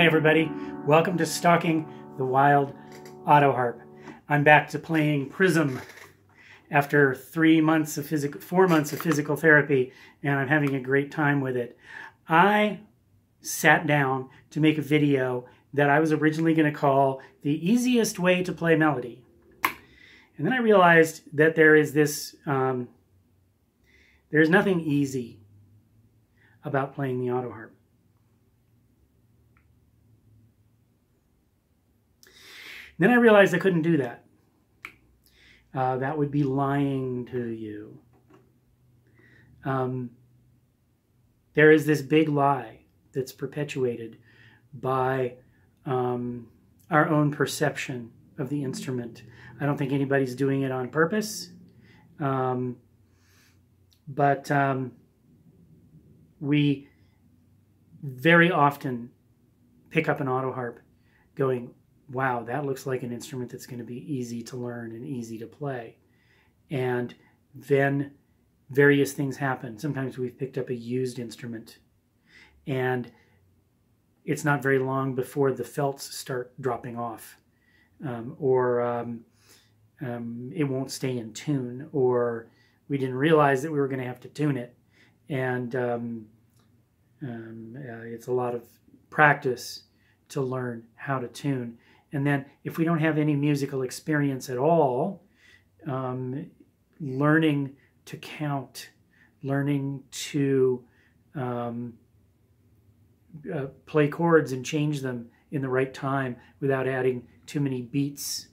Hi everybody, welcome to Stalking the Wild Autoharp. I'm back to playing Prism after 4 months of physical therapy, and I'm having a great time with it. I sat down to make a video that I was originally going to call the easiest way to play melody. And then I realized that there is this, there's nothing easy about playing the Autoharp. Then I realized I couldn't do that. That would be lying to you. There is this big lie that's perpetuated by our own perception of the instrument. I don't think anybody's doing it on purpose, but we very often pick up an Autoharp going, wow, that looks like an instrument that's going to be easy to learn and easy to play. And then various things happen. Sometimes we've picked up a used instrument, and it's not very long before the felts start dropping off, or it won't stay in tune, or we didn't realize that we were going to have to tune it. And it's a lot of practice to learn how to tune. And then if we don't have any musical experience at all, learning to count, learning to play chords and change them in the right time without adding too many beats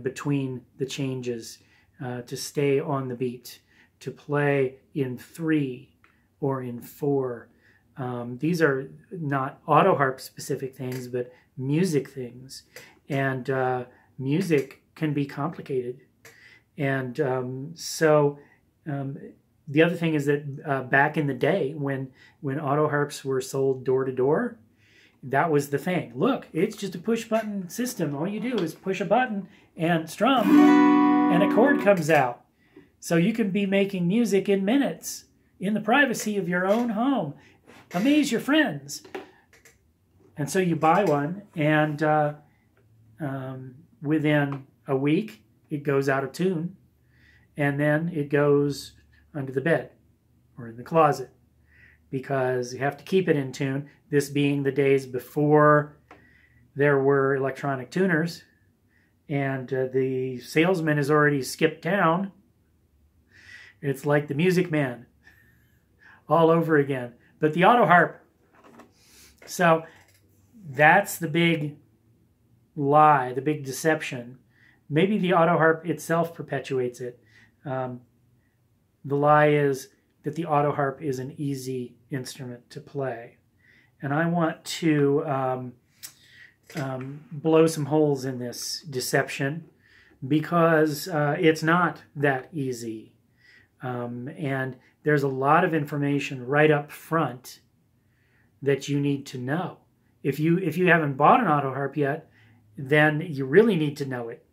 between the changes, to stay on the beat, to play in 3 or in 4. These are not Autoharp specific things, but music things. And music can be complicated. And the other thing is that back in the day when Autoharps were sold door to door, that was the thing. Look, it's just a push button system. All you do is push a button and strum, and a chord comes out. So you can be making music in minutes in the privacy of your own home. Amaze your friends. And so you buy one, and within a week, it goes out of tune, and then it goes under the bed or in the closet, because you have to keep it in tune, this being the days before there were electronic tuners, and the salesman has already skipped town. It's like the Music Man all over again. But the Autoharp. So that's the big lie, the big deception. Maybe the Autoharp itself perpetuates it. The lie is that the Autoharp is an easy instrument to play. And I want to blow some holes in this deception, because it's not that easy. And there's a lot of information right up front that you need to know. If you haven't bought an Autoharp yet, then you really need to know it,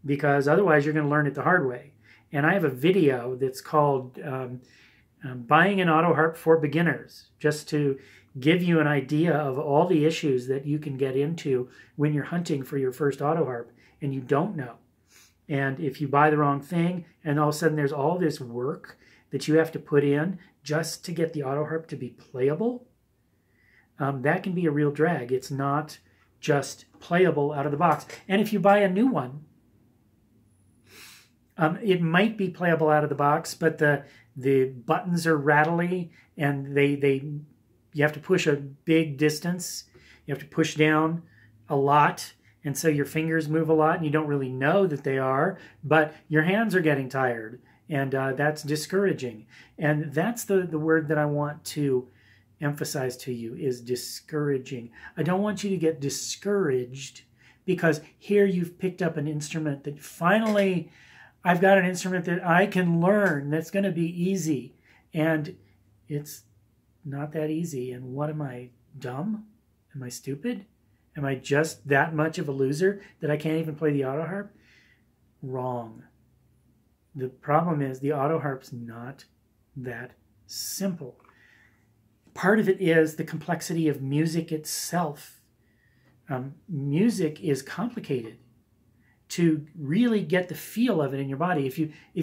because otherwise you're going to learn it the hard way. And I have a video that's called Buying an Autoharp for Beginners, just to give you an idea of all the issues that you can get into when you're hunting for your first Autoharp and you don't know. And if you buy the wrong thing, and all of a sudden there's all this work that you have to put in just to get the Autoharp to be playable, that can be a real drag. It's not just playable out of the box. And if you buy a new one, it might be playable out of the box, but the buttons are rattly, and you have to push a big distance. You have to push down a lot. And so your fingers move a lot, and you don't really know that they are, but your hands are getting tired, and that's discouraging. And that's the word that I want to emphasize to you, is discouraging. I don't want you to get discouraged because here you've picked up an instrument that finally, I've got an instrument that I can learn that's going to be easy, and it's not that easy. And what am I, dumb? Am I stupid? Am I just that much of a loser that I can't even play the Autoharp? Wrong. The problem is the Autoharp's not that simple. Part of it is the complexity of music itself. Music is complicated to really get the feel of it in your body if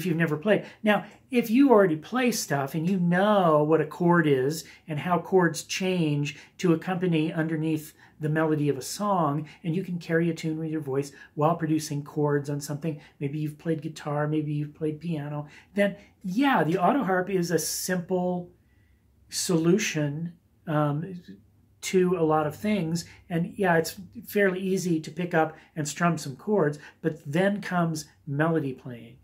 you've never played. Now, if you already play stuff and you know what a chord is and how chords change to accompany underneath the melody of a song, and you can carry a tune with your voice while producing chords on something, maybe you've played guitar, maybe you've played piano, then yeah, the Autoharp is a simple solution to a lot of things, and yeah, it's fairly easy to pick up and strum some chords, but then comes melody playing,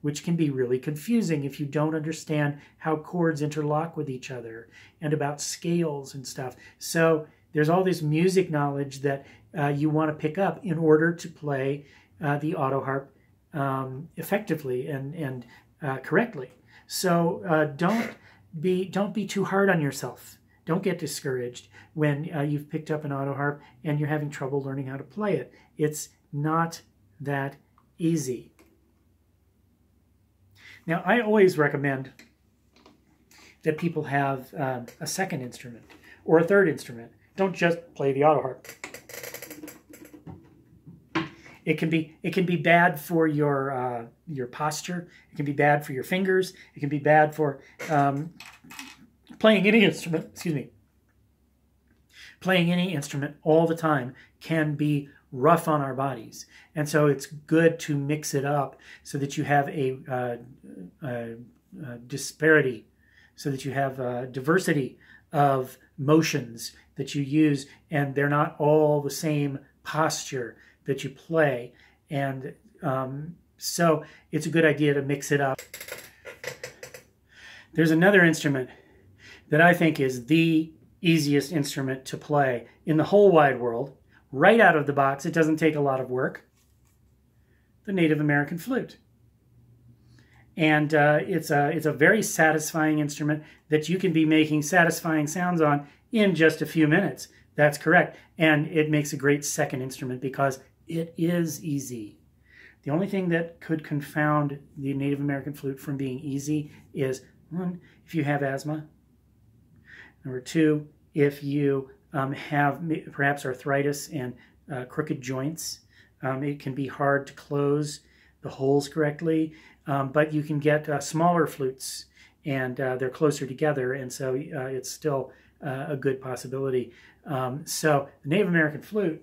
which can be really confusing if you don't understand how chords interlock with each other and about scales and stuff. So there's all this music knowledge that you want to pick up in order to play the Autoharp effectively and correctly. So don't be too hard on yourself. Don't get discouraged when you've picked up an Autoharp and you're having trouble learning how to play it. It's not that easy. Now, I always recommend that people have a second instrument or a third instrument. Don't just play the Autoharp. It can be bad for your posture. It can be bad for your fingers. It can be bad for playing any instrument. Excuse me. Playing any instrument all the time can be rough on our bodies, and so it's good to mix it up so that you have a disparity, so that you have diversity of motions that you use, and they're not all the same posture that you play. And so it's a good idea to mix it up. There's another instrument that I think is the easiest instrument to play in the whole wide world. Right out of the box, it doesn't take a lot of work. The Native American flute. And it's a very satisfying instrument that you can be making satisfying sounds on in just a few minutes. That's correct. And it makes a great second instrument because it is easy. The only thing that could confound the Native American flute from being easy is, one, if you have asthma. Number two, if you have perhaps arthritis and crooked joints. It can be hard to close the holes correctly, but you can get smaller flutes, and they're closer together, and so it's still a good possibility. So the Native American flute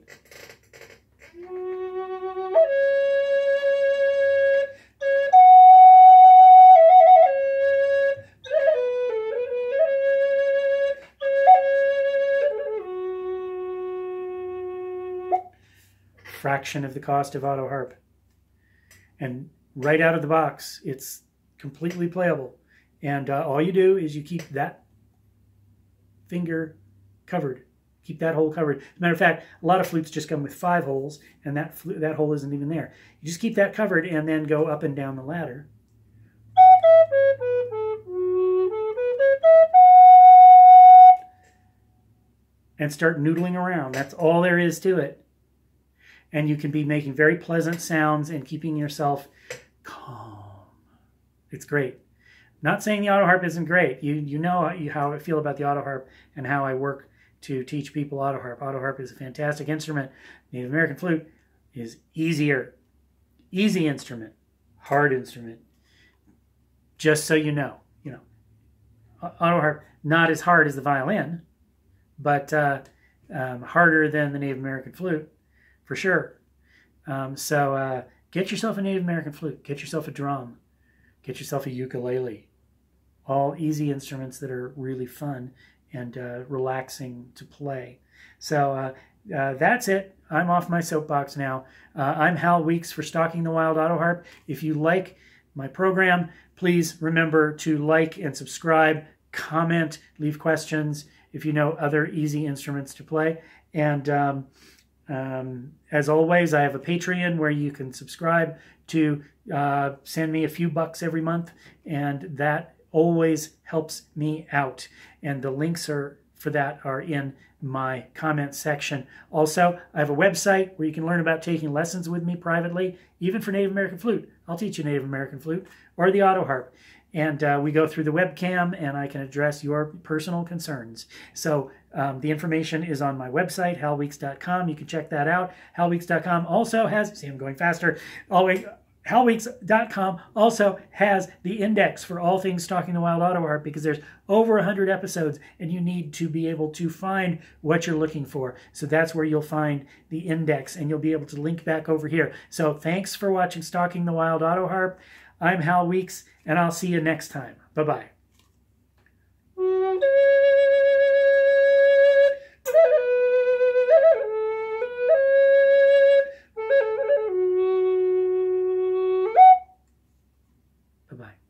fraction of the cost of Autoharp, and right out of the box it's completely playable, and all you do is you keep that finger covered, keep that hole covered. As a matter of fact, a lot of flutes just come with 5 holes, and that hole isn't even there. You just keep that covered and then go up and down the ladder. And start noodling around. That's all there is to it. And you can be making very pleasant sounds and keeping yourself calm. It's great. Not saying the Autoharp isn't great. You know how I feel about the Autoharp and how I work to teach people Autoharp. Autoharp is a fantastic instrument. Native American flute is easier. Easy instrument. Hard instrument. Just so you know. Autoharp, not as hard as the violin, but harder than the Native American flute. For sure. So get yourself a Native American flute. Get yourself a drum. Get yourself a ukulele. All easy instruments that are really fun and relaxing to play. So that's it. I'm off my soapbox now. I'm Hal Weeks for Stalking the Wild Autoharp. If you like my program, please remember to like and subscribe, comment, leave questions if you know other easy instruments to play. And as always, I have a Patreon where you can subscribe to send me a few bucks every month, and that always helps me out. And the links for that are in my comment section. Also, I have a website where you can learn about taking lessons with me privately, even for Native American flute. I'll teach you Native American flute or the Autoharp. and we go through the webcam, and I can address your personal concerns. So the information is on my website, halweeks.com. You can check that out. Halweeks.com also has, see, I'm going faster. Halweeks.com also has the index for all things Stalking the Wild Autoharp, because there's over 100 episodes and you need to be able to find what you're looking for. So that's where you'll find the index, and you'll be able to link back over here. So thanks for watching Stalking the Wild Autoharp. I'm Hal Weeks, and I'll see you next time. Bye-bye. Bye-bye.